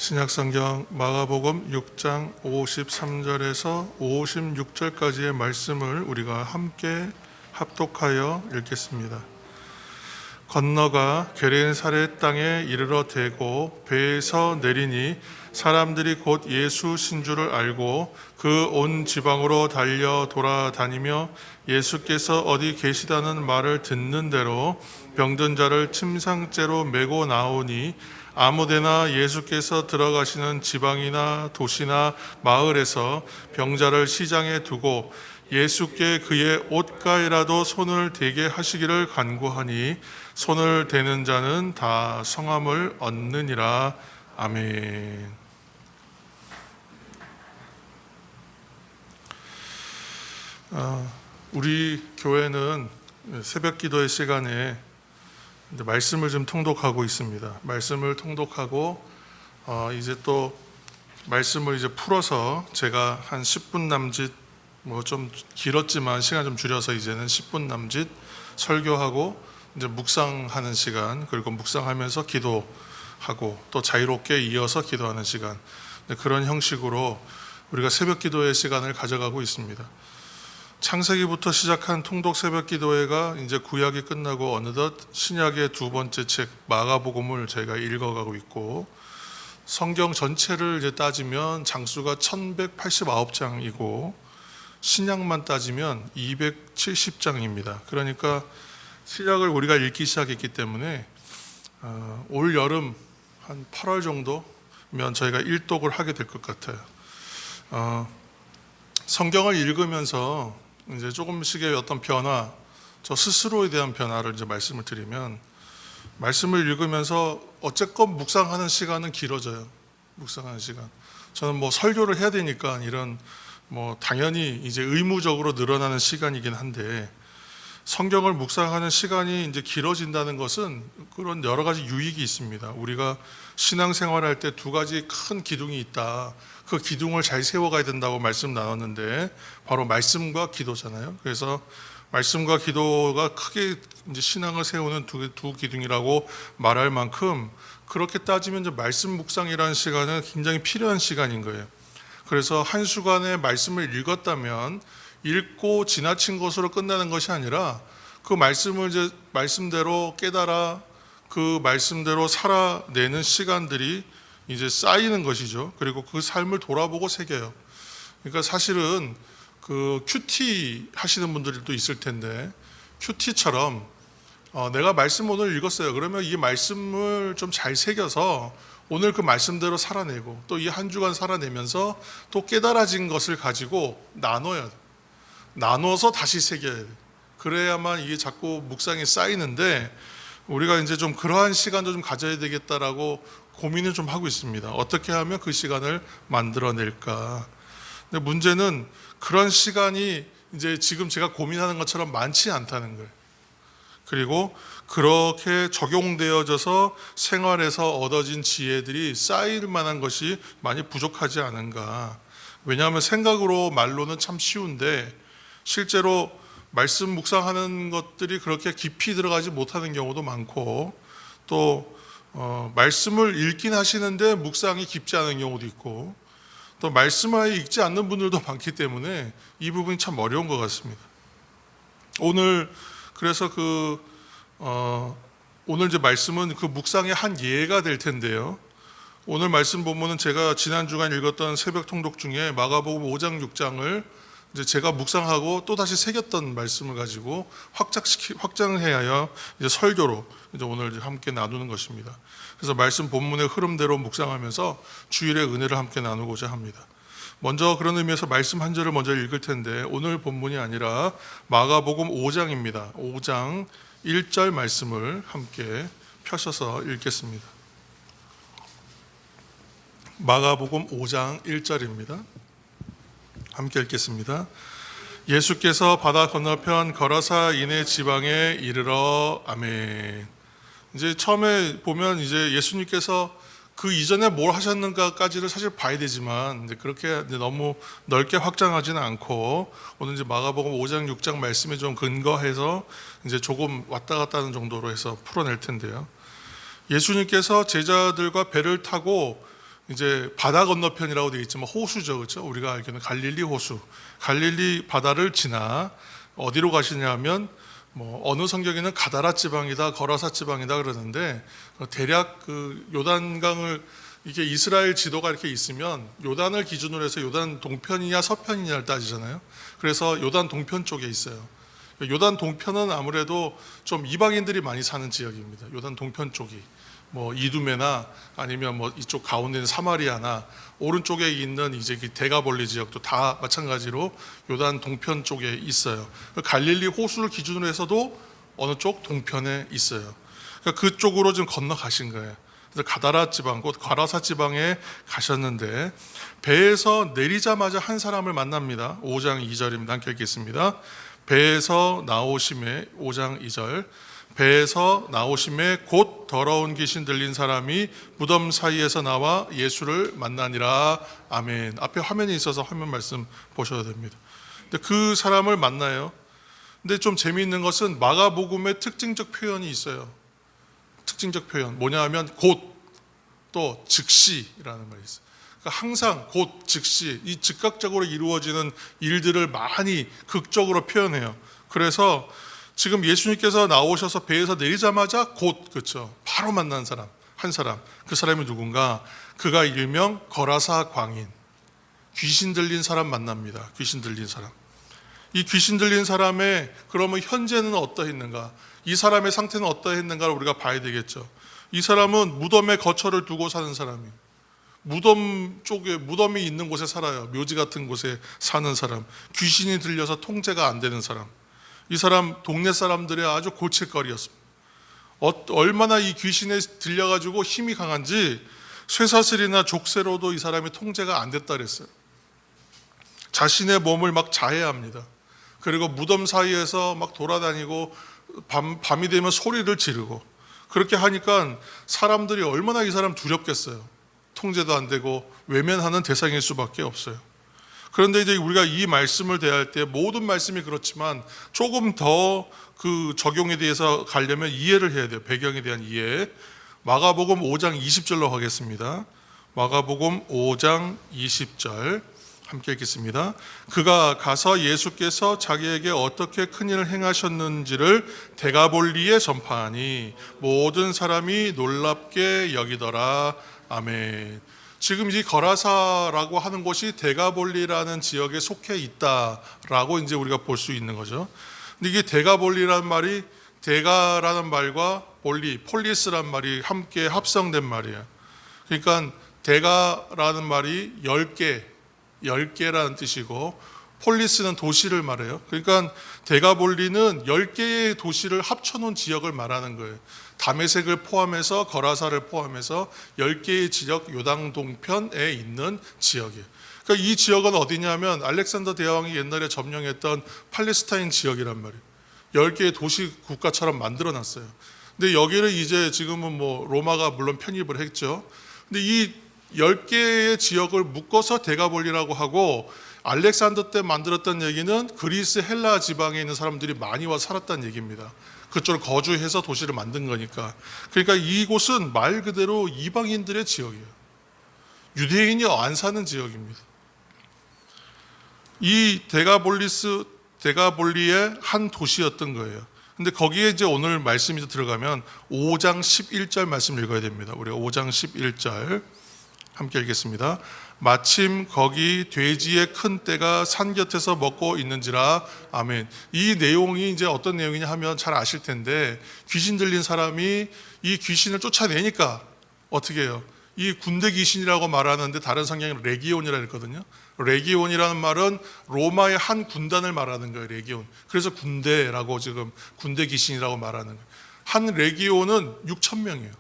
신약성경 마가복음 6장 53절에서 56절까지의 말씀을 우리가 함께 합독하여 읽겠습니다. 건너가 게네사렛 땅에 이르러 대고 배에서 내리니 사람들이 곧 예수 신주를 알고 그 온 지방으로 달려 돌아다니며 예수께서 어디 계시다는 말을 듣는 대로 병든 자를 침상째로 메고 나오니 아무데나 예수께서 들어가시는 지방이나 도시나 마을에서 병자를 시장에 두고 예수께 그의 옷가에라도 손을 대게 하시기를 간구하니 손을 대는 자는 다 성함을 얻느니라. 아멘. 우리 교회는 새벽 기도의 시간에 말씀을 좀 통독하고 있습니다. 말씀을 통독하고 이제 또 말씀을 이제 풀어서 제가 한 10분 남짓 뭐 좀 길었지만 시간 좀 줄여서 이제는 10분 남짓 설교하고 이제 묵상하는 시간, 그리고 묵상하면서 기도하고 또 자유롭게 이어서 기도하는 시간, 그런 형식으로 우리가 새벽 기도의 시간을 가져가고 있습니다. 창세기부터 시작한 통독 새벽 기도회가 이제 구약이 끝나고 어느덧 신약의 두 번째 책 마가복음을 저희가 읽어가고 있고, 성경 전체를 이제 따지면 장수가 1189장이고 신약만 따지면 270장입니다. 그러니까 신약을 우리가 읽기 시작했기 때문에 올 여름 한 8월 정도면 저희가 일독을 하게 될 것 같아요. 성경을 읽으면서 이제 조금씩의 어떤 변화, 저 스스로에 대한 변화를 이제 말씀을 드리면, 말씀을 읽으면서 어쨌건 묵상하는 시간은 길어져요. 묵상하는 시간. 저는 뭐 설교를 해야 되니까 이런 뭐 당연히 이제 의무적으로 늘어나는 시간이긴 한데, 성경을 묵상하는 시간이 이제 길어진다는 것은 그런 여러 가지 유익이 있습니다. 우리가 신앙생활할 때 두 가지 큰 기둥이 있다. 그 기둥을 잘 세워가야 된다고 말씀 나눴는데 바로 말씀과 기도잖아요. 그래서 말씀과 기도가 크게 이제 신앙을 세우는 두 기둥이라고 말할 만큼, 그렇게 따지면 이제 말씀 묵상이라는 시간은 굉장히 필요한 시간인 거예요. 그래서 한 주간의 말씀을 읽었다면 읽고 지나친 것으로 끝나는 것이 아니라 그 말씀을 이제 말씀대로 깨달아 그 말씀대로 살아내는 시간들이 이제 쌓이는 것이죠. 그리고 그 삶을 돌아보고 새겨요. 그러니까 사실은 그 큐티 하시는 분들도 있을 텐데, 큐티처럼 내가 말씀 오늘 읽었어요. 그러면 이 말씀을 좀 잘 새겨서 오늘 그 말씀대로 살아내고 또 이 한 주간 살아내면서 또 깨달아진 것을 가지고 나눠야 돼요. 나눠서 다시 새겨야 돼요. 그래야만 이게 자꾸 묵상이 쌓이는데, 우리가 이제 좀 그러한 시간도 좀 가져야 되겠다라고 고민을 좀 하고 있습니다. 어떻게 하면 그 시간을 만들어낼까? 근데 문제는 그런 시간이 이제 지금 제가 고민하는 것처럼 많지 않다는 거예요. 그리고 그렇게 적용되어져서 생활에서 얻어진 지혜들이 쌓일 만한 것이 많이 부족하지 않은가. 왜냐하면 생각으로 말로는 참 쉬운데 실제로 말씀 묵상하는 것들이 그렇게 깊이 들어가지 못하는 경우도 많고, 또 말씀을 읽긴 하시는데 묵상이 깊지 않은 경우도 있고, 또 말씀을 아예 읽지 않는 분들도 많기 때문에 이 부분이 참 어려운 것 같습니다. 오늘 그래서 오늘 이제 말씀은 그 묵상의 한 예가 될 텐데요. 오늘 말씀 본문은 제가 지난 주간 읽었던 새벽 통독 중에 마가복음 5장 6장을 이제 제가 묵상하고 또 다시 새겼던 말씀을 가지고 확장해야 하여 이제 설교로 이제 오늘 함께 나누는 것입니다. 그래서 말씀 본문의 흐름대로 묵상하면서 주일의 은혜를 함께 나누고자 합니다. 먼저 그런 의미에서 말씀 한 절을 먼저 읽을 텐데, 오늘 본문이 아니라 마가복음 5장입니다. 5장 1절 말씀을 함께 펴셔서 읽겠습니다. 마가복음 5장 1절입니다. 함께 읽겠습니다. 예수께서 바다 건너편 거라사 이네 지방에 이르러. 아멘. 이제 처음에 보면 이제 예수님께서 그 이전에 뭘 하셨는가까지를 사실 봐야 되지만 이제 그렇게 이제 너무 넓게 확장하지는 않고, 오늘 이제 마가복음 5장 6장 말씀에 좀 근거해서 이제 조금 왔다 갔다 하는 정도로 해서 풀어낼 텐데요. 예수님께서 제자들과 배를 타고 이제 바다 건너편이라고 되어 있지만 호수죠, 그렇죠? 우리가 알기로는 갈릴리 호수, 갈릴리 바다를 지나 어디로 가시냐면 뭐 어느 성경에는 가다라 지방이다, 거라사 지방이다 그러는데 대략 그 요단강을 이게 이스라엘 지도가 이렇게 있으면 요단을 기준으로 해서 요단 동편이냐 서편이냐를 따지잖아요. 그래서 요단 동편 쪽에 있어요. 요단 동편은 아무래도 좀 이방인들이 많이 사는 지역입니다. 요단 동편 쪽이 뭐 이두메나 아니면 뭐 이쪽 가운데 있는 사마리아나 오른쪽에 있는 이제 그 데가볼리 지역도 다 마찬가지로 요단 동편 쪽에 있어요. 갈릴리 호수를 기준으로 해서도 어느 쪽 동편에 있어요. 그러니까 그쪽으로 좀 건너가신 거예요. 그래서 가다라 지방, 곧 가라사 지방에 가셨는데 배에서 내리자마자 한 사람을 만납니다. 5장 2절입니다. 함께 읽겠습니다. 배에서 나오심에 5장 2절 배에서 나오심에 곧 더러운 귀신 들린 사람이 무덤 사이에서 나와 예수를 만나니라. 아멘. 앞에 화면이 있어서 화면 말씀 보셔야 됩니다. 근데 그 사람을 만나요. 근데 좀 재미있는 것은 마가복음의 특징적 표현이 있어요. 특징적 표현 뭐냐 하면 곧 또 즉시라는 말이 있어요. 그러니까 항상 곧 즉시 이 즉각적으로 이루어지는 일들을 많이 극적으로 표현해요. 그래서 지금 예수님께서 나오셔서 배에서 내리자마자 곧 그렇죠. 바로 만난 사람 한 사람 그 사람이 누군가 그가 일명 거라사 광인 귀신 들린 사람 만납니다. 귀신 들린 사람 이 귀신 들린 사람의 그러면 현재는 어떠했는가 이 사람의 상태는 어떠했는가를 우리가 봐야 되겠죠. 이 사람은 무덤에 거처를 두고 사는 사람이에요. 무덤 쪽에 무덤이 있는 곳에 살아요. 묘지 같은 곳에 사는 사람 귀신이 들려서 통제가 안 되는 사람 이 사람 동네 사람들의 아주 골칫거리였습니다. 얼마나 이 귀신에 들려가지고 힘이 강한지 쇠사슬이나 족쇄로도 이 사람이 통제가 안 됐다 그랬어요. 자신의 몸을 막 자해합니다. 그리고 무덤 사이에서 막 돌아다니고 밤이 되면 소리를 지르고 그렇게 하니까 사람들이 얼마나 이 사람 두렵겠어요. 통제도 안 되고 외면하는 대상일 수밖에 없어요. 그런데 이제 우리가 이 말씀을 대할 때 모든 말씀이 그렇지만 조금 더 그 적용에 대해서 가려면 이해를 해야 돼요. 배경에 대한 이해. 마가복음 5장 20절로 하겠습니다. 마가복음 5장 20절 함께 읽겠습니다. 그가 가서 예수께서 자기에게 어떻게 큰일을 행하셨는지를 데가볼리에 전파하니 모든 사람이 놀랍게 여기더라. 아멘. 지금 이 거라사라고 하는 곳이 데가볼리라는 지역에 속해 있다라고 이제 우리가 볼 수 있는 거죠. 근데 이게 데가볼리라는 말이 데가라는 말과 볼리, 폴리스라는 말이 함께 합성된 말이에요. 그러니까 데가라는 말이 10개라는 뜻이고 폴리스는 도시를 말해요. 그러니까 데가볼리는 10개의 도시를 합쳐놓은 지역을 말하는 거예요. 다메섹을 포함해서 거라사를 포함해서 10개의 지역 요단 동편에 있는 지역이에요. 그러니까 이 지역은 어디냐면 알렉산더 대왕이 옛날에 점령했던 팔레스타인 지역이란 말이에요. 10개의 도시 국가처럼 만들어놨어요. 근데 여기를 이제 지금은 뭐 로마가 물론 편입을 했죠. 근데 이 10개의 지역을 묶어서 데가볼리라고 하고 알렉산더 때 만들었던 얘기는 그리스 헬라 지방에 있는 사람들이 많이 와서 살았다는 얘기입니다. 그쪽을 거주해서 도시를 만든 거니까. 그러니까 이곳은 말 그대로 이방인들의 지역이에요. 유대인이 안 사는 지역입니다. 이 데가볼리의 한 도시였던 거예요. 근데 거기에 이제 오늘 말씀이 들어가면 5장 11절 말씀을 읽어야 됩니다. 우리가 5장 11절 함께 읽겠습니다. 마침 거기 돼지의 큰 떼가 산 곁에서 먹고 있는지라. 아멘. 이 내용이 이제 어떤 내용이냐 하면 잘 아실 텐데 귀신 들린 사람이 이 귀신을 쫓아내니까 어떻게 해요? 이 군대 귀신이라고 말하는데 다른 성경은 레기온이라고 했거든요. 레기온이라는 말은 로마의 한 군단을 말하는 거예요. 레기온. 그래서 군대라고 지금 군대 귀신이라고 말하는 거예요. 한 레기온은 6천 명이에요.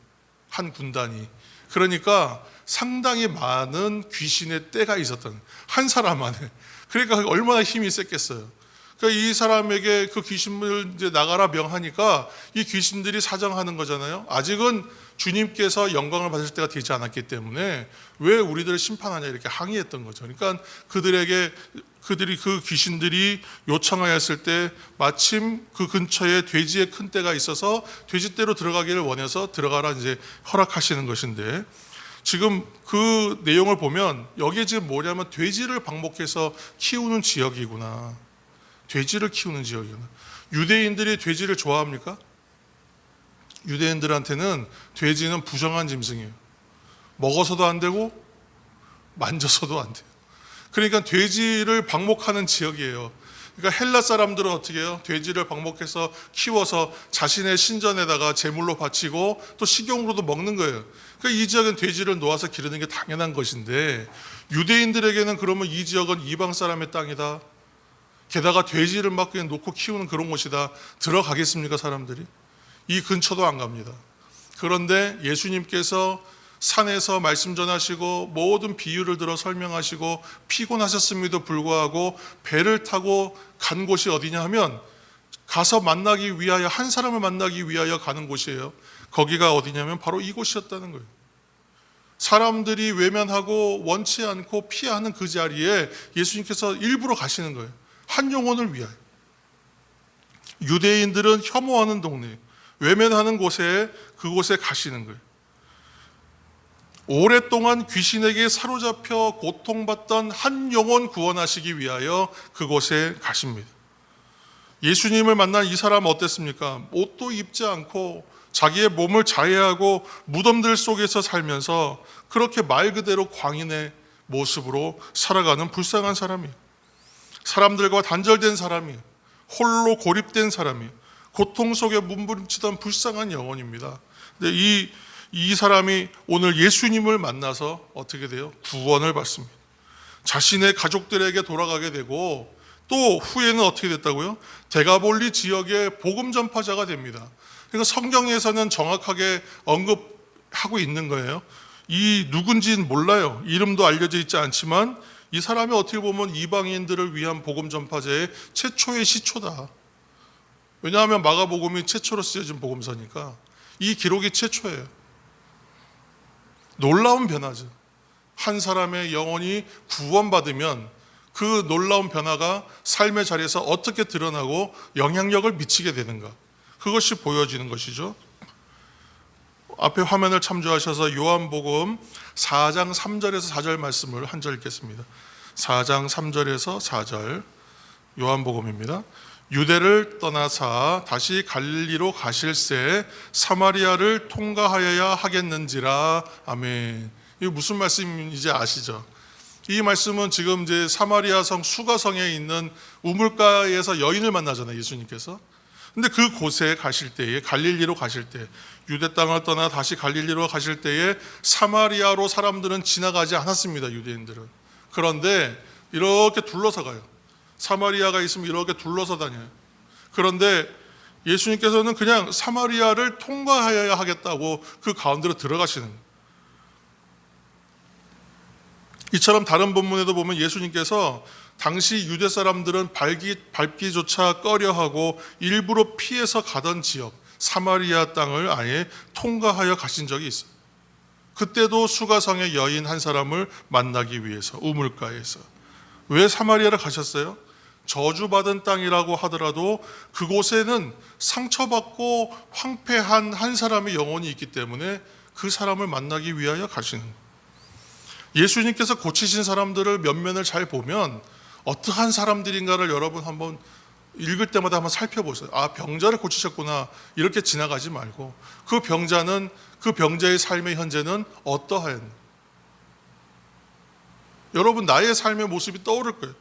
한 군단이. 그러니까 상당히 많은 귀신의 떼가 있었던 한 사람 안에. 그러니까 얼마나 힘이 셌겠어요. 그러니까 이 사람에게 그 귀신을 이제 나가라 명하니까 이 귀신들이 사정하는 거잖아요. 아직은 주님께서 영광을 받을 때가 되지 않았기 때문에 왜 우리들을 심판하냐 이렇게 항의했던 거죠. 그러니까 그 귀신들이 요청하였을 때 마침 그 근처에 돼지의 큰 떼가 있어서 돼지떼로 들어가기를 원해서 들어가라 이제 허락하시는 것인데 지금 그 내용을 보면 여기에 지금 뭐냐면 돼지를 방목해서 키우는 지역이구나. 돼지를 키우는 지역이구나. 유대인들이 돼지를 좋아합니까? 유대인들한테는 돼지는 부정한 짐승이에요. 먹어서도 안 되고 만져서도 안 돼요. 그러니까 돼지를 방목하는 지역이에요. 그러니까 헬라 사람들은 어떻게 해요? 돼지를 방목해서 키워서 자신의 신전에다가 제물로 바치고 또 식용으로도 먹는 거예요. 그러니까 이 지역은 돼지를 놓아서 기르는 게 당연한 것인데, 유대인들에게는 그러면 이 지역은 이방 사람의 땅이다, 게다가 돼지를 막 그냥 놓고 키우는 그런 곳이다, 들어가겠습니까 사람들이? 이 근처도 안 갑니다. 그런데 예수님께서 산에서 말씀 전하시고 모든 비유를 들어 설명하시고 피곤하셨음에도 불구하고 배를 타고 간 곳이 어디냐 하면, 가서 만나기 위하여, 한 사람을 만나기 위하여 가는 곳이에요. 거기가 어디냐면 바로 이곳이었다는 거예요. 사람들이 외면하고 원치 않고 피하는 그 자리에 예수님께서 일부러 가시는 거예요. 한 영혼을 위하여. 유대인들은 혐오하는 동네, 외면하는 곳에, 그곳에 가시는 거예요. 오랫동안 귀신에게 사로잡혀 고통받던 한 영혼 구원하시기 위하여 그곳에 가십니다. 예수님을 만난 이 사람은 어땠습니까? 옷도 입지 않고 자기의 몸을 자해하고 무덤들 속에서 살면서 그렇게 말 그대로 광인의 모습으로 살아가는 불쌍한 사람이에요. 사람들과 단절된 사람이에요. 홀로 고립된 사람이에요. 고통 속에 몸부림치던 불쌍한 영혼입니다. 근데 이 사람이 오늘 예수님을 만나서 어떻게 돼요? 구원을 받습니다. 자신의 가족들에게 돌아가게 되고, 또 후에는 어떻게 됐다고요? 데가볼리 지역의 복음 전파자가 됩니다. 그러니까 성경에서는 정확하게 언급하고 있는 거예요. 이 누군지는 몰라요. 이름도 알려져 있지 않지만 이 사람이 어떻게 보면 이방인들을 위한 복음 전파자의 최초의 시초다. 왜냐하면 마가복음이 최초로 쓰여진 복음서니까 이 기록이 최초예요. 놀라운 변화죠. 한 사람의 영혼이 구원받으면 그 놀라운 변화가 삶의 자리에서 어떻게 드러나고 영향력을 미치게 되는가, 그것이 보여지는 것이죠. 앞에 화면을 참조하셔서 요한복음 4장 3절에서 4절 말씀을 한 절 읽겠습니다. 4장 3절에서 4절 요한복음입니다. 유대를 떠나사 다시 갈릴리로 가실새 사마리아를 통과하여야 하겠는지라. 아멘. 이게 무슨 말씀인지 아시죠? 이 말씀은 지금 이제 사마리아 성 수가성에 있는 우물가에서 여인을 만나잖아요, 예수님께서. 근데 그 곳에 가실 때에, 갈릴리로 가실 때, 유대 땅을 떠나 다시 갈릴리로 가실 때에 사마리아로 사람들은 지나가지 않았습니다, 유대인들은. 그런데 이렇게 둘러서 가요. 사마리아가 있으면 이렇게 둘러서 다녀요. 그런데 예수님께서는 그냥 사마리아를 통과하여야 하겠다고 그 가운데로 들어가시는 거예요. 이처럼 다른 본문에도 보면 예수님께서 당시 유대 사람들은 밟기조차 꺼려하고 일부러 피해서 가던 지역 사마리아 땅을 아예 통과하여 가신 적이 있어요. 그때도 수가성의 여인 한 사람을 만나기 위해서 우물가에서. 왜 사마리아를 가셨어요? 저주받은 땅이라고 하더라도 그곳에는 상처받고 황폐한 한 사람의 영혼이 있기 때문에 그 사람을 만나기 위하여 가시는 거예요. 예수님께서 고치신 사람들을 면면을 잘 보면 어떠한 사람들인가를 여러분 한번 읽을 때마다 한번 살펴보세요. 아, 병자를 고치셨구나, 이렇게 지나가지 말고 그 병자는, 그 병자의 삶의 현재는 어떠한, 여러분 나의 삶의 모습이 떠오를 거예요.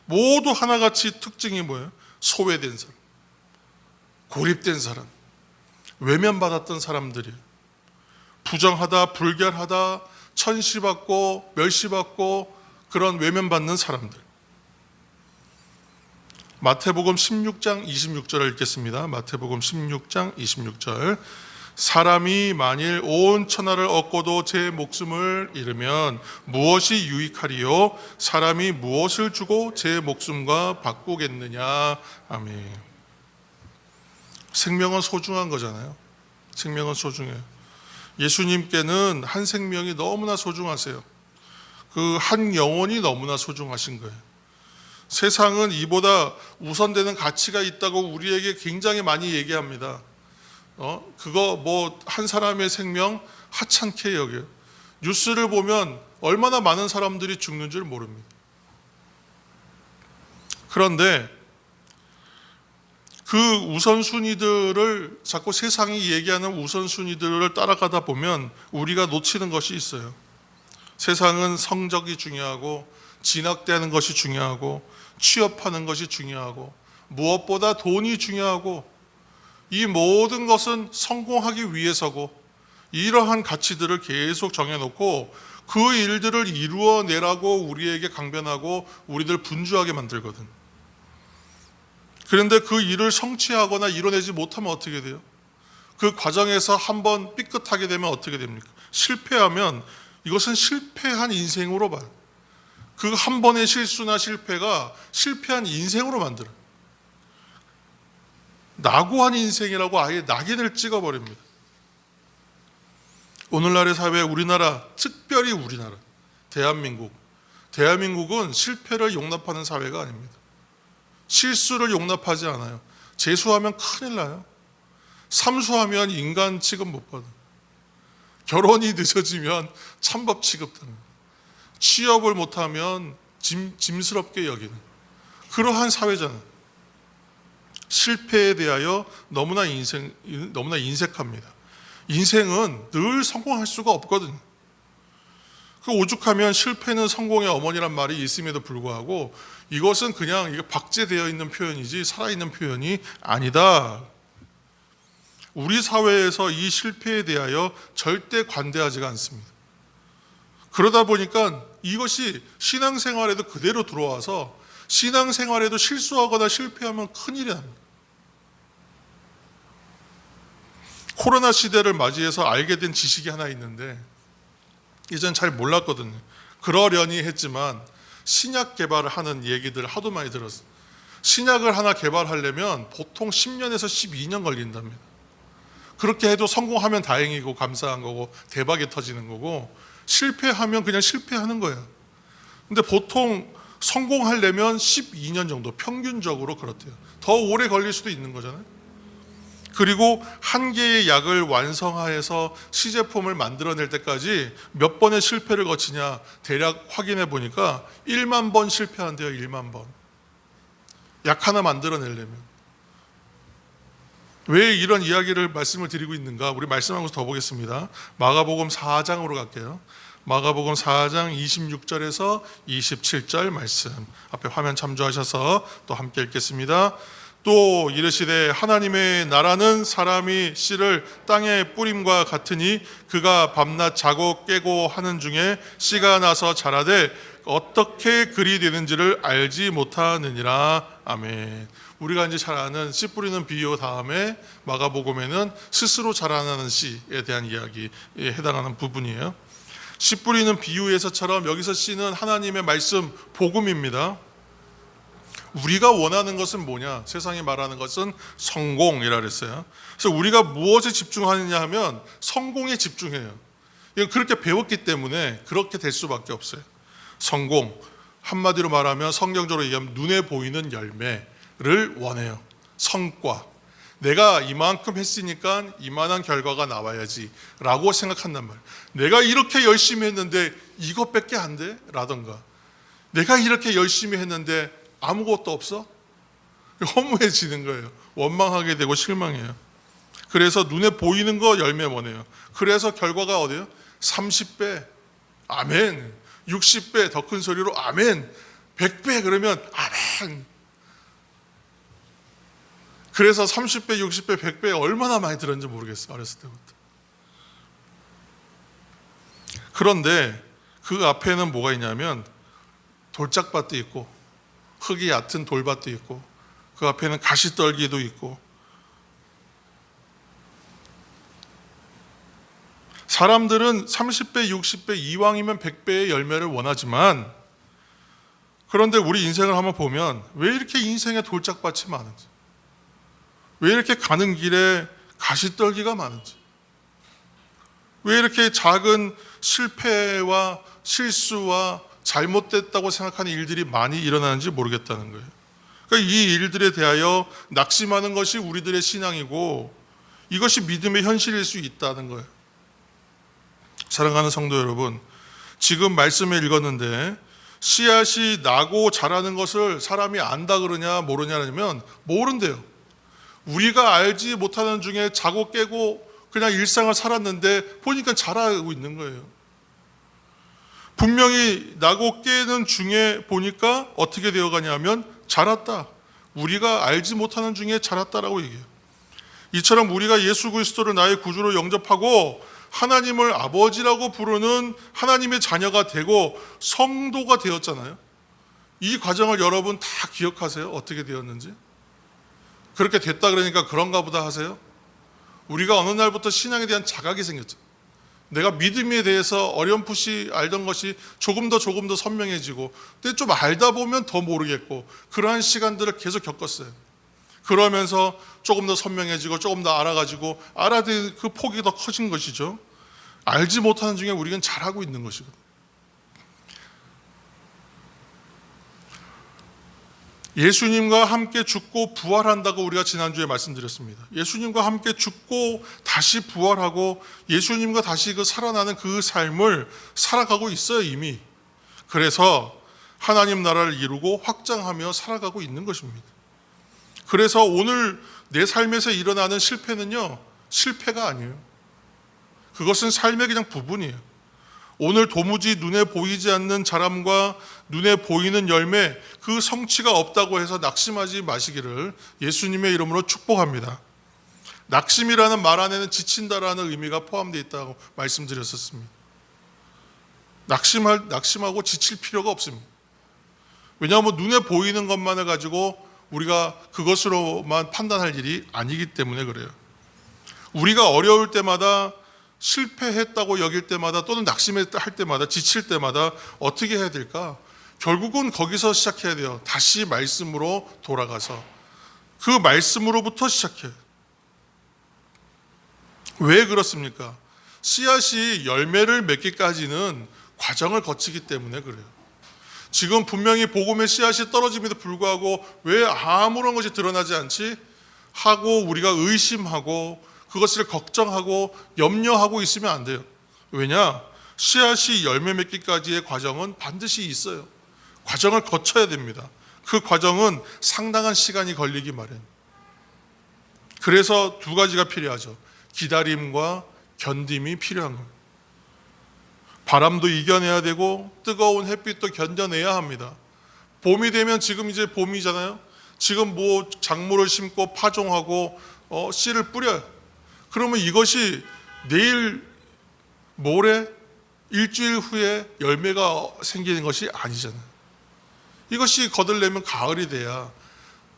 모두 하나같이 특징이 뭐예요? 소외된 사람, 고립된 사람, 외면받았던 사람들이에요. 부정하다, 불결하다, 천시받고 멸시받고 그런 외면받는 사람들. 마태복음 16장 26절을 읽겠습니다. 마태복음 16장 26절. 사람이 만일 온 천하를 얻고도 제 목숨을 잃으면 무엇이 유익하리요? 사람이 무엇을 주고 제 목숨과 바꾸겠느냐? 아멘. 생명은 소중한 거잖아요. 생명은 소중해요. 예수님께는 한 생명이 너무나 소중하세요. 그 한 영혼이 너무나 소중하신 거예요. 세상은 이보다 우선되는 가치가 있다고 우리에게 굉장히 많이 얘기합니다. 그거 뭐 한 사람의 생명 하찮게 여겨요. 뉴스를 보면 얼마나 많은 사람들이 죽는 줄 모릅니다. 그런데 그 우선순위들을 자꾸 세상이 얘기하는 우선순위들을 따라가다 보면 우리가 놓치는 것이 있어요. 세상은 성적이 중요하고 진학되는 것이 중요하고 취업하는 것이 중요하고 무엇보다 돈이 중요하고 이 모든 것은 성공하기 위해서고 이러한 가치들을 계속 정해놓고 그 일들을 이루어내라고 우리에게 강변하고 우리들 분주하게 만들거든. 그런데 그 일을 성취하거나 이뤄내지 못하면 어떻게 돼요? 그 과정에서 한번 삐끗하게 되면 어떻게 됩니까? 실패하면 이것은 실패한 인생으로 봐요. 그 한 번의 실수나 실패가 실패한 인생으로 만들어요. 낙오한 인생이라고 아예 낙인을 찍어버립니다. 오늘날의 사회, 우리나라, 특별히 우리나라, 대한민국은 실패를 용납하는 사회가 아닙니다. 실수를 용납하지 않아요. 재수하면 큰일 나요. 삼수하면 인간 취급 못 받아요. 결혼이 늦어지면 찬밥 취급당해요. 취업을 못하면 짐스럽게 여기는 그러한 사회잖아요. 실패에 대하여 너무나 인색합니다. 인생은 늘 성공할 수가 없거든요. 그 오죽하면 실패는 성공의 어머니란 말이 있음에도 불구하고 이것은 그냥 이게 박제되어 있는 표현이지 살아있는 표현이 아니다. 우리 사회에서 이 실패에 대하여 절대 관대하지가 않습니다. 그러다 보니까 이것이 신앙생활에도 그대로 들어와서 신앙생활에도 실수하거나 실패하면 큰일이 납니다. 코로나 시대를 맞이해서 알게 된 지식이 하나 있는데 이전 잘 몰랐거든요. 그러려니 했지만 신약 개발을 하는 얘기들을 하도 많이 들었어요. 신약을 하나 개발하려면 보통 10년에서 12년 걸린답니다. 그렇게 해도 성공하면 다행이고 감사한 거고 대박이 터지는 거고 실패하면 그냥 실패하는 거예요. 근데 보통 성공하려면 12년 정도 평균적으로 그렇대요. 더 오래 걸릴 수도 있는 거잖아요. 그리고 한 개의 약을 완성해서 시제품을 만들어낼 때까지 몇 번의 실패를 거치냐 대략 확인해 보니까 1만 번 실패한대요. 1만 번. 약 하나 만들어내려면. 왜 이런 이야기를 말씀을 드리고 있는가? 우리 말씀하면서 더 보겠습니다. 마가복음 4장으로 갈게요. 마가복음 4장 26절에서 27절 말씀 앞에 화면 참조하셔서 또 함께 읽겠습니다. 또 이르시되 하나님의 나라는 사람이 씨를 땅에 뿌림과 같으니 그가 밤낮 자고 깨고 하는 중에 씨가 나서 자라되 어떻게 그리 되는지를 알지 못하느니라. 아멘. 우리가 이제 잘 아는 씨 뿌리는 비유 다음에 마가복음에는 스스로 자라나는 씨에 대한 이야기에 해당하는 부분이에요. 씨 뿌리는 비유에서처럼 여기서 씨는 하나님의 말씀 복음입니다. 우리가 원하는 것은 뭐냐? 세상이 말하는 것은 성공이라 그랬어요. 그래서 우리가 무엇에 집중하느냐 하면 성공에 집중해요. 이건 그렇게 배웠기 때문에 그렇게 될 수밖에 없어요. 성공, 한마디로 말하면 성경적으로 얘기하면 눈에 보이는 열매를 원해요. 성과. 내가 이만큼 했으니까 이만한 결과가 나와야지 라고 생각한단 말이에요. 내가 이렇게 열심히 했는데 이것밖에 안 돼? 라던가 내가 이렇게 열심히 했는데 아무것도 없어? 허무해지는 거예요. 원망하게 되고 실망해요. 그래서 눈에 보이는 거 열매 원해요. 그래서 결과가 어디예요? 30배 아멘, 60배 더 큰 소리로 아멘, 100배 그러면 아멘. 그래서 30배, 60배, 100배 얼마나 많이 들었는지 모르겠어요. 어렸을 때부터. 그런데 그 앞에는 뭐가 있냐면 돌짝밭도 있고 흙이 얕은 돌밭도 있고 그 앞에는 가시떨기도 있고 사람들은 30배, 60배, 이왕이면 100배의 열매를 원하지만 그런데 우리 인생을 한번 보면 왜 이렇게 인생에 돌짝밭이 많은지, 왜 이렇게 가는 길에 가시떨기가 많은지, 왜 이렇게 작은 실패와 실수와 잘못됐다고 생각하는 일들이 많이 일어나는지 모르겠다는 거예요. 그러니까 이 일들에 대하여 낙심하는 것이 우리들의 신앙이고 이것이 믿음의 현실일 수 있다는 거예요. 사랑하는 성도 여러분, 지금 말씀을 읽었는데 씨앗이 나고 자라는 것을 사람이 안다 그러냐 모르냐면 모른대요. 우리가 알지 못하는 중에 자고 깨고 그냥 일상을 살았는데 보니까 자라고 있는 거예요. 분명히 나고 깨는 중에 보니까 어떻게 되어가냐면 자랐다. 우리가 알지 못하는 중에 자랐다라고 얘기해요. 이처럼 우리가 예수 그리스도를 나의 구주로 영접하고 하나님을 아버지라고 부르는 하나님의 자녀가 되고 성도가 되었잖아요. 이 과정을 여러분 다 기억하세요? 어떻게 되었는지? 그렇게 됐다 그러니까 그런가 보다 하세요? 우리가 어느 날부터 신앙에 대한 자각이 생겼죠. 내가 믿음에 대해서 어렴풋이 알던 것이 조금 더 선명해지고, 근데 좀 알다 보면 더 모르겠고, 그러한 시간들을 계속 겪었어요. 그러면서 조금 더 선명해지고 조금 더 알아가지고 알아듣는 그 폭이 더 커진 것이죠. 알지 못하는 중에 우리는 잘하고 있는 것이거든요. 예수님과 함께 죽고 부활한다고 우리가 지난주에 말씀드렸습니다. 예수님과 함께 죽고 다시 부활하고 예수님과 다시 그 살아나는 그 삶을 살아가고 있어요, 이미. 그래서 하나님 나라를 이루고 확장하며 살아가고 있는 것입니다. 그래서 오늘 내 삶에서 일어나는 실패는요, 실패가 아니에요. 그것은 삶의 그냥 부분이에요. 오늘 도무지 눈에 보이지 않는 자람과 눈에 보이는 열매, 그 성취가 없다고 해서 낙심하지 마시기를 예수님의 이름으로 축복합니다. 낙심이라는 말 안에는 지친다라는 의미가 포함되어 있다고 말씀드렸었습니다. 낙심하고 지칠 필요가 없습니다. 왜냐하면 눈에 보이는 것만을 가지고 우리가 그것으로만 판단할 일이 아니기 때문에 그래요. 우리가 어려울 때마다, 실패했다고 여길 때마다, 또는 낙심했다 할 때마다, 지칠 때마다 어떻게 해야 될까? 결국은 거기서 시작해야 돼요. 다시 말씀으로 돌아가서 그 말씀으로부터 시작해요. 왜 그렇습니까? 씨앗이 열매를 맺기까지는 과정을 거치기 때문에 그래요. 지금 분명히 복음의 씨앗이 떨어짐에도 불구하고 왜 아무런 것이 드러나지 않지? 하고 우리가 의심하고 그것을 걱정하고 염려하고 있으면 안 돼요. 왜냐? 씨앗이 열매 맺기까지의 과정은 반드시 있어요. 과정을 거쳐야 됩니다. 그 과정은 상당한 시간이 걸리기 마련. 그래서 두 가지가 필요하죠. 기다림과 견딤이 필요한 겁니다. 바람도 이겨내야 되고 뜨거운 햇빛도 견뎌내야 합니다. 봄이 되면, 지금 이제 봄이잖아요. 지금 뭐 작물을 심고 파종하고 씨를 뿌려요. 그러면 이것이 내일, 모레, 일주일 후에 열매가 생기는 것이 아니잖아요. 이것이 거들려면 가을이 돼야,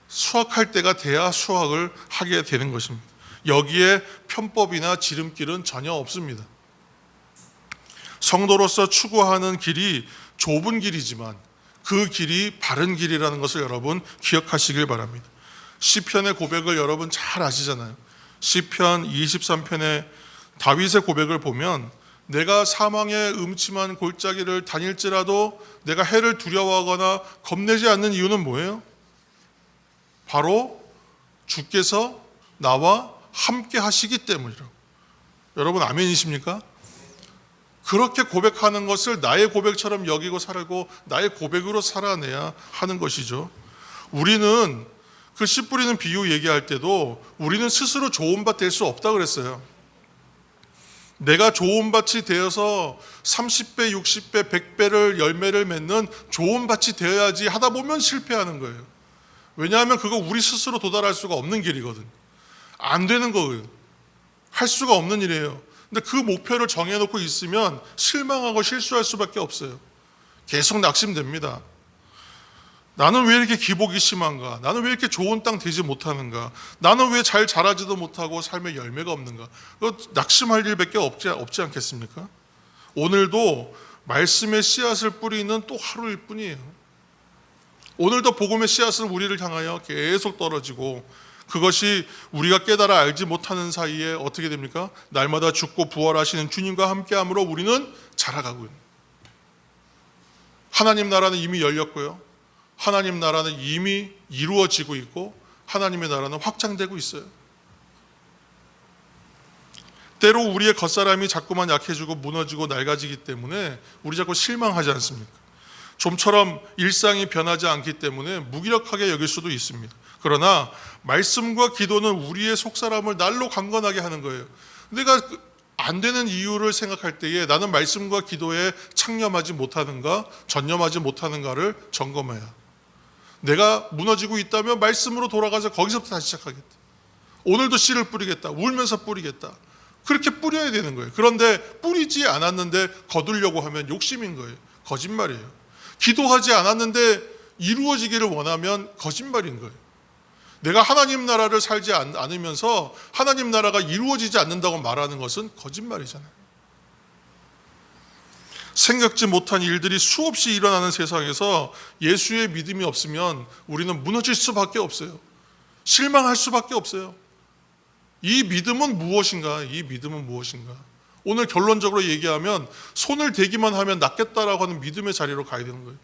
수확할 때가 돼야 수확을 하게 되는 것입니다. 여기에 편법이나 지름길은 전혀 없습니다. 성도로서 추구하는 길이 좁은 길이지만 그 길이 바른 길이라는 것을 여러분 기억하시길 바랍니다. 시편의 고백을 여러분 잘 아시잖아요. 시편 23편의 다윗의 고백을 보면, 내가 사망의 음침한 골짜기를 다닐지라도 내가 해를 두려워하거나 겁내지 않는 이유는 뭐예요? 바로 주께서 나와 함께 하시기 때문이라고. 여러분 아멘이십니까? 그렇게 고백하는 것을 나의 고백처럼 여기고 살고 나의 고백으로 살아내야 하는 것이죠. 우리는 그 씨 뿌리는 비유 얘기할 때도 우리는 스스로 좋은 밭 될 수 없다 그랬어요. 내가 좋은 밭이 되어서 30배, 60배, 100배를 열매를 맺는 좋은 밭이 되어야지 하다 보면 실패하는 거예요. 왜냐하면 그거 우리 스스로 도달할 수가 없는 길이거든. 안 되는 거예요. 할 수가 없는 일이에요. 근데 그 목표를 정해놓고 있으면 실망하고 실수할 수밖에 없어요. 계속 낙심됩니다. 나는 왜 이렇게 기복이 심한가? 나는 왜 이렇게 좋은 땅 되지 못하는가? 나는 왜 잘 자라지도 못하고 삶의 열매가 없는가? 낙심할 일밖에 없지 않겠습니까? 오늘도 말씀의 씨앗을 뿌리는 또 하루일 뿐이에요. 오늘도 복음의 씨앗은 우리를 향하여 계속 떨어지고, 그것이 우리가 깨달아 알지 못하는 사이에 어떻게 됩니까? 날마다 죽고 부활하시는 주님과 함께함으로 우리는 자라가고 있는, 하나님 나라는 이미 열렸고요, 하나님 나라는 이미 이루어지고 있고 하나님의 나라는 확장되고 있어요. 때로 우리의 겉사람이 자꾸만 약해지고 무너지고 낡아지기 때문에 우리 자꾸 실망하지 않습니까? 좀처럼 일상이 변하지 않기 때문에 무기력하게 여길 수도 있습니다. 그러나 말씀과 기도는 우리의 속사람을 날로 강건하게 하는 거예요. 내가 안 되는 이유를 생각할 때에 나는 말씀과 기도에 창념하지 못하는가, 전념하지 못하는가를 점검해야. 내가 무너지고 있다면 말씀으로 돌아가서 거기서부터 다시 시작하겠다. 오늘도 씨를 뿌리겠다. 울면서 뿌리겠다. 그렇게 뿌려야 되는 거예요. 그런데 뿌리지 않았는데 거두려고 하면 욕심인 거예요. 거짓말이에요. 기도하지 않았는데 이루어지기를 원하면 거짓말인 거예요. 내가 하나님 나라를 살지 않으면서 하나님 나라가 이루어지지 않는다고 말하는 것은 거짓말이잖아요. 생각지 못한 일들이 수없이 일어나는 세상에서 예수의 믿음이 없으면 우리는 무너질 수밖에 없어요. 실망할 수밖에 없어요. 이 믿음은 무엇인가? 이 믿음은 무엇인가? 오늘 결론적으로 얘기하면 손을 대기만 하면 낫겠다라고 하는 믿음의 자리로 가야 되는 거예요.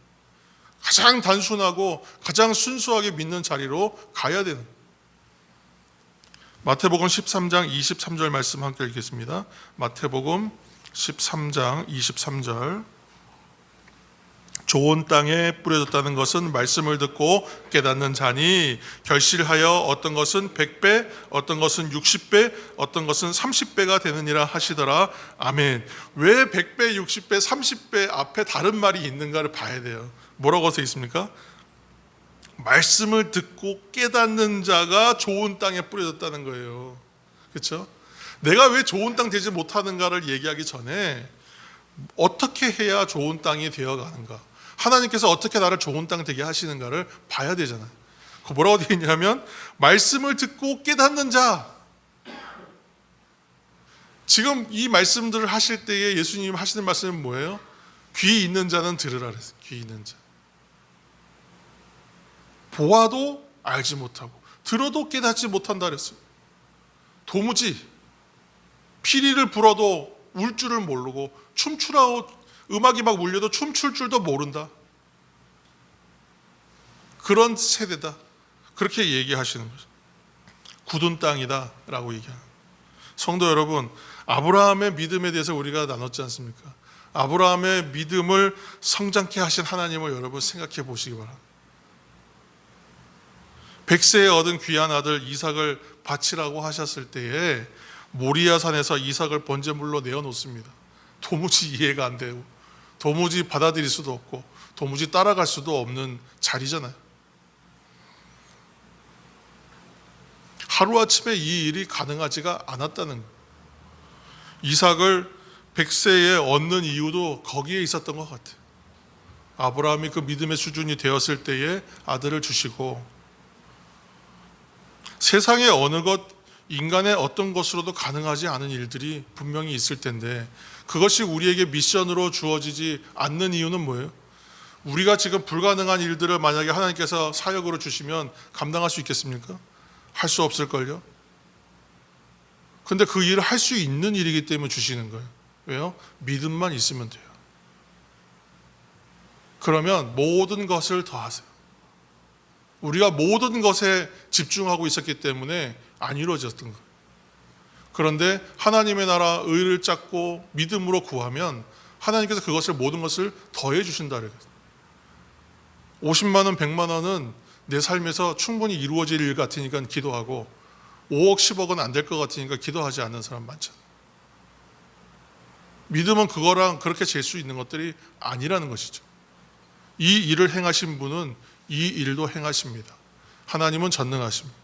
가장 단순하고 가장 순수하게 믿는 자리로 가야 되는 거예요. 마태복음 13장 23절 말씀 함께 읽겠습니다. 마태복음 13장 23절. 좋은 땅에 뿌려졌다는 것은 말씀을 듣고 깨닫는 자니 결실하여 어떤 것은 100배, 어떤 것은 60배, 어떤 것은 30배가 되느니라 하시더라. 아멘. 왜 100배, 60배, 30배 앞에 다른 말이 있는가를 봐야 돼요. 뭐라고 써 있습니까? 말씀을 듣고 깨닫는 자가 좋은 땅에 뿌려졌다는 거예요. 그렇죠? 내가 왜 좋은 땅 되지 못하는가를 얘기하기 전에 어떻게 해야 좋은 땅이 되어가는가, 하나님께서 어떻게 나를 좋은 땅 되게 하시는가를 봐야 되잖아요. 그 뭐라고 되어 있냐면 말씀을 듣고 깨닫는 자. 지금 이 말씀들을 하실 때에 예수님 하시는 말씀은 뭐예요? 귀 있는 자는 들으라 그랬어요. 귀 있는 자. 보아도 알지 못하고 들어도 깨닫지 못한다 그랬어요. 도무지 피리를 불어도 울 줄을 모르고 춤추라고 음악이 막 울려도 춤출 줄도 모른다. 그런 세대다. 그렇게 얘기하시는 거죠. 굳은 땅이다 라고 얘기하는. 성도 여러분, 아브라함의 믿음에 대해서 우리가 나눴지 않습니까? 아브라함의 믿음을 성장케 하신 하나님을 여러분 생각해 보시기 바랍니다. 100세에 얻은 귀한 아들 이삭을 바치라고 하셨을 때에 모리아 산에서 이삭을 번제물로 내어놓습니다. 도무지 이해가 안 되고 도무지 받아들일 수도 없고 도무지 따라갈 수도 없는 자리잖아요. 하루아침에 이 일이 가능하지가 않았다는 거예요. 이삭을 100세에 얻는 이유도 거기에 있었던 것 같아요. 아브라함이 그 믿음의 수준이 되었을 때에 아들을 주시고, 세상의 어느 것, 인간의 어떤 것으로도 가능하지 않은 일들이 분명히 있을 텐데 그것이 우리에게 미션으로 주어지지 않는 이유는 뭐예요? 우리가 지금 불가능한 일들을 만약에 하나님께서 사역으로 주시면 감당할 수 있겠습니까? 할 수 없을걸요? 근데 그 일을 할 수 있는 일이기 때문에 주시는 거예요. 왜요? 믿음만 있으면 돼요. 그러면 모든 것을 더하세요. 우리가 모든 것에 집중하고 있었기 때문에 안 이루어졌던 거예요. 그런데 하나님의 나라 의를 찾고 믿음으로 구하면 하나님께서 그것을 모든 것을 더해 주신다 그래요. 50만 원, 100만 원은 내 삶에서 충분히 이루어질 일 같으니까 기도하고 5억, 10억은 안 될 것 같으니까 기도하지 않는 사람 많잖아요. 믿음은 그거랑 그렇게 잴 수 있는 것들이 아니라는 것이죠. 이 일을 행하신 분은 이 일도 행하십니다. 하나님은 전능하십니다.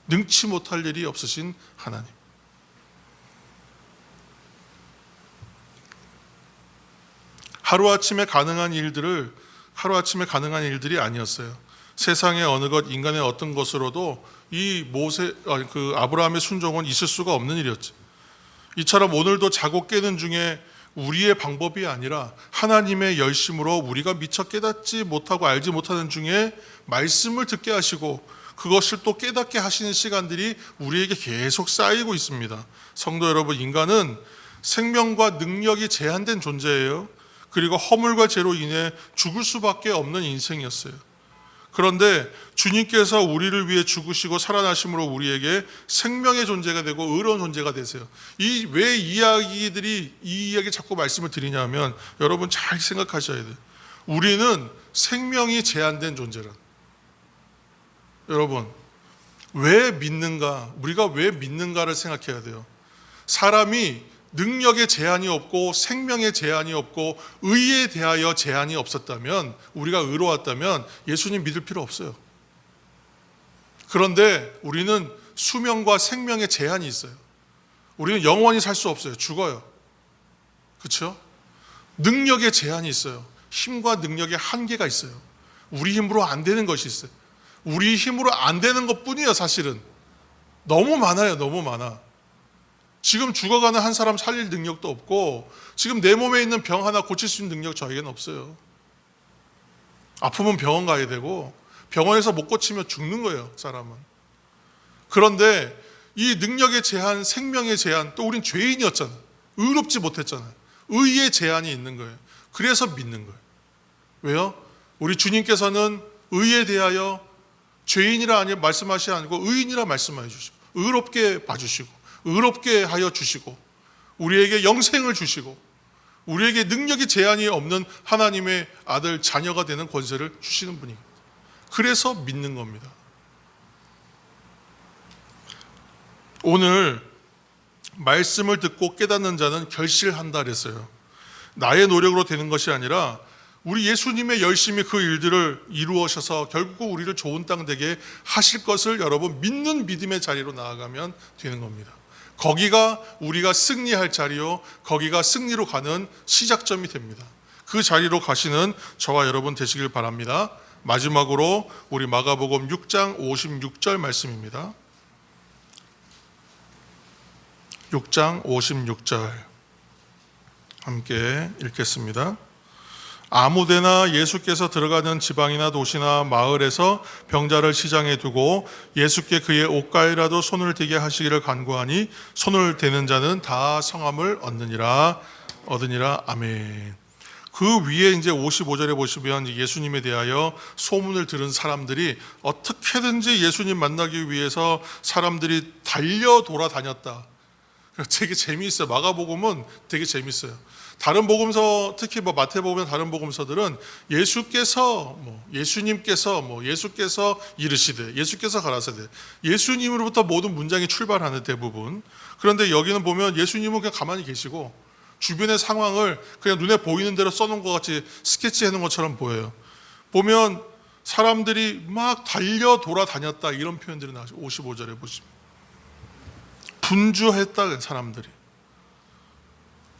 능치 못할 일이 없으신 하나님. 하루아침에 가능한 일들이 아니었어요. 세상의 어느 것, 인간의 어떤 것으로도 이 아브라함의 순종은 있을 수가 없는 일이었죠. 이처럼 오늘도 자고 깨는 중에 우리의 방법이 아니라 하나님의 열심으로 우리가 미처 깨닫지 못하고 알지 못하는 중에 말씀을 듣게 하시고 그것을 또 깨닫게 하시는 시간들이 우리에게 계속 쌓이고 있습니다. 성도 여러분, 인간은 생명과 능력이 제한된 존재예요. 그리고 허물과 죄로 인해 죽을 수밖에 없는 인생이었어요. 그런데 주님께서 우리를 위해 죽으시고 살아나심으로 우리에게 생명의 존재가 되고 의로운 존재가 되세요. 왜 이 이야기 자꾸 말씀을 드리냐면 여러분 잘 생각하셔야 돼요. 우리는 생명이 제한된 존재라. 여러분 왜 믿는가? 우리가 왜 믿는가를 생각해야 돼요. 사람이 능력에 제한이 없고 생명에 제한이 없고 의에 대하여 제한이 없었다면, 우리가 의로웠다면 예수님 믿을 필요 없어요. 그런데 우리는 수명과 생명에 제한이 있어요. 우리는 영원히 살 수 없어요. 죽어요. 그렇죠? 능력에 제한이 있어요. 힘과 능력에 한계가 있어요. 우리 힘으로 안 되는 것이 있어요. 우리 힘으로 안 되는 것뿐이에요. 사실은 너무 많아요. 너무 많아. 지금 죽어가는 한 사람 살릴 능력도 없고, 지금 내 몸에 있는 병 하나 고칠 수 있는 능력 저에게는 없어요. 아프면 병원 가야 되고, 병원에서 못 고치면 죽는 거예요, 사람은. 그런데 이 능력의 제한, 생명의 제한, 또 우린 죄인이었잖아. 의롭지 못했잖아요. 의의 제한이 있는 거예요. 그래서 믿는 거예요. 왜요? 우리 주님께서는 의에 대하여 죄인이라 말씀하시지 않고 의인이라 말씀해 주시고, 의롭게 봐주시고, 의롭게 하여 주시고, 우리에게 영생을 주시고, 우리에게 능력이 제한이 없는 하나님의 아들, 자녀가 되는 권세를 주시는 분입니다. 그래서 믿는 겁니다. 오늘 말씀을 듣고 깨닫는 자는 결실한다 그랬어요. 나의 노력으로 되는 것이 아니라 우리 예수님의 열심히 그 일들을 이루어셔서 결국 우리를 좋은 땅 되게 하실 것을 여러분 믿는 믿음의 자리로 나아가면 되는 겁니다. 거기가 우리가 승리할 자리요, 거기가 승리로 가는 시작점이 됩니다. 그 자리로 가시는 저와 여러분 되시길 바랍니다. 마지막으로 우리 마가복음 6장 56절 말씀입니다. 6장 56절 함께 읽겠습니다. 아무데나 예수께서 들어가는 지방이나 도시나 마을에서 병자를 시장에 두고 예수께 그의 옷가에라도 손을 대게 하시기를 간구하니 손을 대는 자는 다 성함을 얻으니라. 아멘. 그 위에 이제 55절에 보시면 예수님에 대하여 소문을 들은 사람들이 어떻게든지 예수님 만나기 위해서 사람들이 달려 돌아다녔다. 되게 재미있어요. 마가복음은 되게 재미있어요. 다른 복음서, 특히 마태복음 다른 복음서들은 예수께서 이르시되, 예수께서 가라사대, 예수님으로부터 모든 문장이 출발하는 대부분. 그런데 여기는 보면 예수님은 그냥 가만히 계시고 주변의 상황을 그냥 눈에 보이는 대로 써놓은 것 같이 스케치해 놓은 것처럼 보여요. 보면 사람들이 막 달려 돌아다녔다, 이런 표현들이 나오죠. 55절에 보시면 분주했다, 사람들이.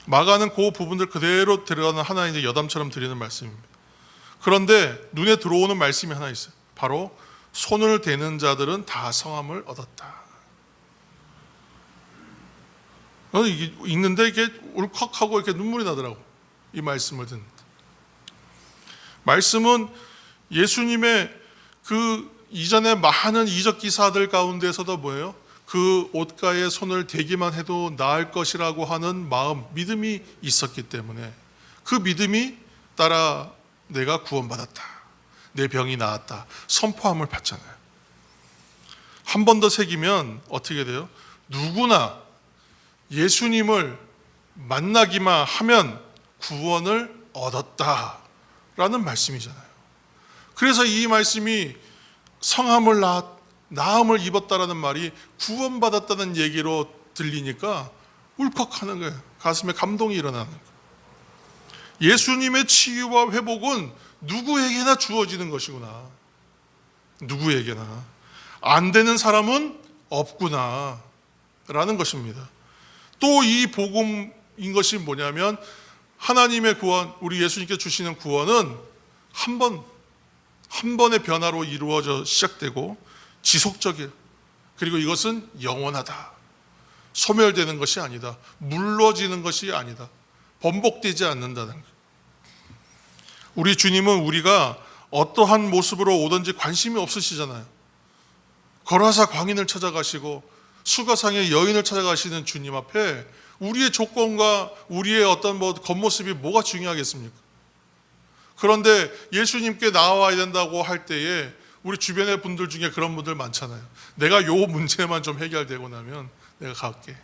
마가는 그 부분들 그대로 들어가는 하나의 여담처럼 드리는 말씀입니다. 그런데 눈에 들어오는 말씀이 하나 있어요. 바로 손을 대는 자들은 다 성함을 얻었다. 읽는데 이게 울컥하고 이렇게 눈물이 나더라고, 이 말씀을 듣는데. 말씀은 예수님의 그 이전에 많은 이적 기사들 가운데서도 뭐예요? 그 옷가에 손을 대기만 해도 나을 것이라고 하는 마음, 믿음이 있었기 때문에 그 믿음이 따라 내가 구원받았다, 내 병이 나았다 선포함을 받잖아요. 한 번 더 새기면 어떻게 돼요? 누구나 예수님을 만나기만 하면 구원을 얻었다라는 말씀이잖아요. 그래서 이 말씀이 성함을 나음을 입었다라는 말이 구원받았다는 얘기로 들리니까 울컥하는 거예요. 가슴에 감동이 일어나는 거예요. 예수님의 치유와 회복은 누구에게나 주어지는 것이구나. 누구에게나. 안 되는 사람은 없구나 라는 것입니다. 또 이 복음인 것이 뭐냐면 하나님의 구원, 우리 예수님께 주시는 구원은 한 번의 변화로 이루어져 시작되고 지속적이에요. 그리고 이것은 영원하다. 소멸되는 것이 아니다. 물러지는 것이 아니다. 번복되지 않는다는 거예요. 우리 주님은 우리가 어떠한 모습으로 오든지 관심이 없으시잖아요. 거라사 광인을 찾아가시고 수가상의 여인을 찾아가시는 주님 앞에 우리의 조건과 우리의 어떤 겉모습이 뭐가 중요하겠습니까? 그런데 예수님께 나와야 된다고 할 때에 우리 주변의 분들 중에 그런 분들 많잖아요. 내가 요 문제만 좀 해결되고 나면 내가 갈게.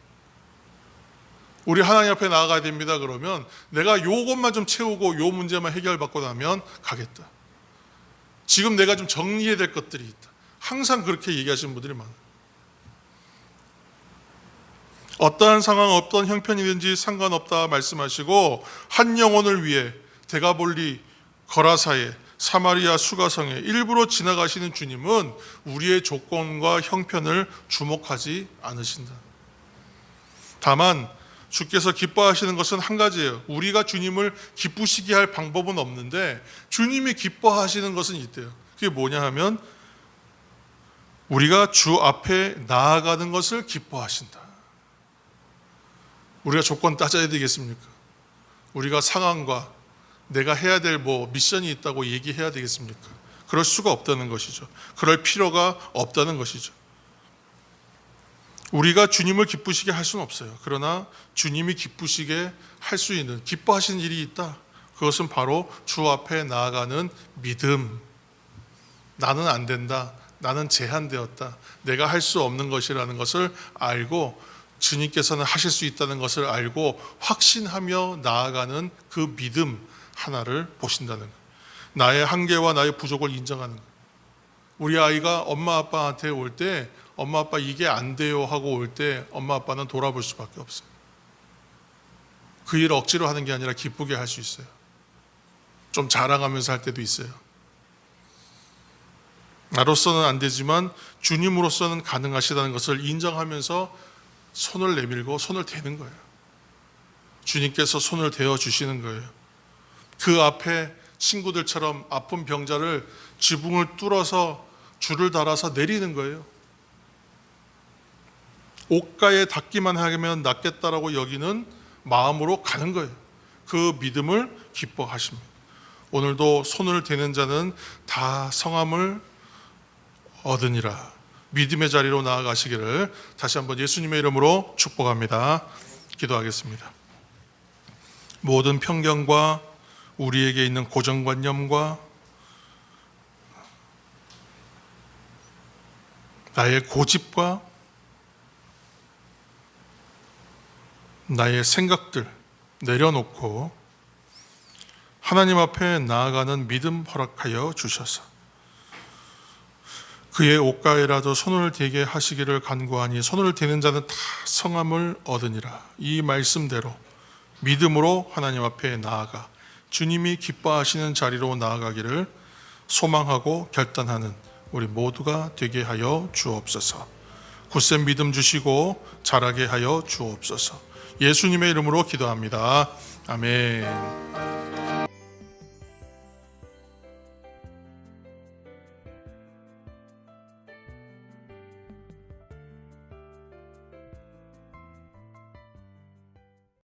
우리 하나님 앞에 나아가야 됩니다. 그러면 내가 요것만 좀 채우고 요 문제만 해결받고 나면 가겠다. 지금 내가 좀 정리해야 될 것들이 있다. 항상 그렇게 얘기하시는 분들이 많아요. 어떠한 상황, 어떤 형편이든지 상관없다 말씀하시고 한 영혼을 위해 데가볼리, 거라사에, 사마리아 수가성에 일부러 지나가시는 주님은 우리의 조건과 형편을 주목하지 않으신다. 다만 주께서 기뻐하시는 것은 한 가지예요. 우리가 주님을 기쁘시게 할 방법은 없는데 주님이 기뻐하시는 것은 있대요. 그게 뭐냐 하면 우리가 주 앞에 나아가는 것을 기뻐하신다. 우리가 조건 따져야 되겠습니까? 우리가 상황과 내가 해야 될 미션이 있다고 얘기해야 되겠습니까? 그럴 수가 없다는 것이죠. 그럴 필요가 없다는 것이죠. 우리가 주님을 기쁘시게 할 수는 없어요. 그러나 주님이 기쁘시게 할 수 있는, 기뻐하시는 일이 있다. 그것은 바로 주 앞에 나아가는 믿음. 나는 안 된다. 나는 제한되었다. 내가 할 수 없는 것이라는 것을 알고 주님께서는 하실 수 있다는 것을 알고 확신하며 나아가는 그 믿음 하나를 보신다는 것. 나의 한계와 나의 부족을 인정하는 것. 우리 아이가 엄마 아빠한테 올 때 엄마 아빠 이게 안 돼요 하고 올 때 엄마 아빠는 돌아볼 수밖에 없어요. 그 일을 억지로 하는 게 아니라 기쁘게 할 수 있어요. 좀 자랑하면서 할 때도 있어요. 나로서는 안 되지만 주님으로서는 가능하시다는 것을 인정하면서 손을 내밀고 손을 대는 거예요. 주님께서 손을 대어 주시는 거예요. 그 앞에 친구들처럼 아픈 병자를 지붕을 뚫어서 줄을 달아서 내리는 거예요. 옷가에 닿기만 하면 낫겠다라고 여기는 마음으로 가는 거예요. 그 믿음을 기뻐하십니다. 오늘도 손을 대는 자는 다 성함을 얻으니라. 믿음의 자리로 나아가시기를 다시 한번 예수님의 이름으로 축복합니다. 기도하겠습니다. 모든 편견과 우리에게 있는 고정관념과 나의 고집과 나의 생각들 내려놓고 하나님 앞에 나아가는 믿음 허락하여 주셔서 그의 옷가에라도 손을 대게 하시기를 간구하니 손을 대는 자는 다 성함을 얻으니라. 이 말씀대로 믿음으로 하나님 앞에 나아가 주님이 기뻐하시는 자리로 나아가기를 소망하고 결단하는 우리 모두가 되게 하여 주옵소서. 굳센 믿음 주시고 자라게 하여 주옵소서. 예수님의 이름으로 기도합니다. 아멘.